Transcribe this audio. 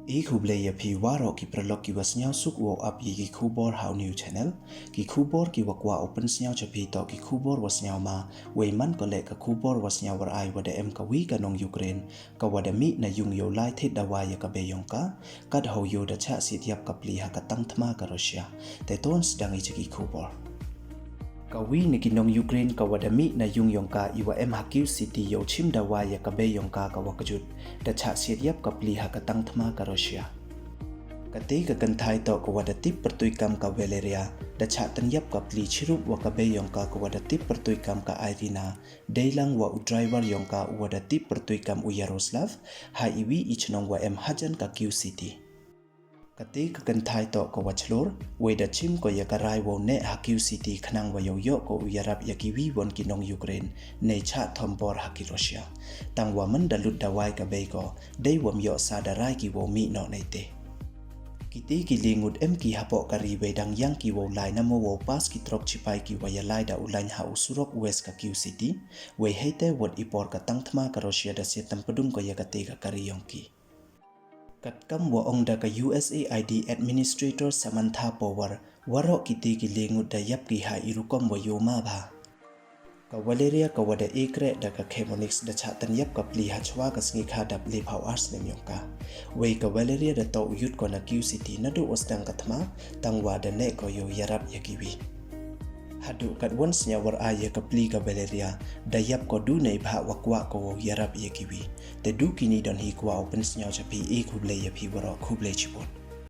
Ikhuble ya pi waro ki pralok ki wasnyao suk wo up yi ki khubor how new channel ki khubor ki wakwa open snyao chapi to ki khubor wasnyao ma weiman ko le ka khubor wasnyao war ai wada em ka wi ka nong Ukraine ka wada mi na yung yo lai the da wa ya ka be yong ka kad ho yo da cha sit yap ka pli ha ka tang thma ka Russia te ton sedang i ki khubor Kawi ni kinong Ukraine ka wadami na yung ka iwa em hakil city yo chim da wa ya ka be yong ka wakajut da cha siat yap ka pli ha ka tang thma ka Russia Kati ka kanthai to ka wadatip pertuikam ka Valeria da cha tan yap ka pli chirup wa ka be yong ka wadatip pertuikam ka Irina deilang wa u driver yong ka wadatip pertuikam u Yaroslav ha iwi ichnong wa em hajan ka Q city Kati ka kanthai to ko wachlor we da chim ko ya karai wo ne hakil city khnang wa yo ko uyarap ya kiwi won kinong Ukraine ne cha thombor haki Russia tang wa man da lut da wai ka be ko dei wam yo sa da rai ki wo mi no nei te Kiti ki lingut em ki hapo kari we dang yang ki wo lai na mo wo pas ki trok chipai ki wa ya lai da ulain ha usurok west ka Q city we hete wot ipor ka tang thma ka Russia da se tampadung ko ya ka te ka kari yong ki Katkam wa ongda ka USAID Administrator Samantha Power warok kiti ki lingut da yap ki ha irukom wa yoma ba. Ka Valeria ka wada ekre da ka Chemonix da chatan yap ka pli ha chwa ka sngi kha dap le phau ars nem yong ka. Wei ka Valeria da to yut ko na Q city na do osdang ka thma tangwa da ne ko yo yarap ya kiwi. Hadu kat once nya war aya ka pli ka Valeria da yap ko du nei bha wakwa ko yarap ye kiwi te du kini don hi kwa open nya chapi e khuble ya phi waro khuble chipon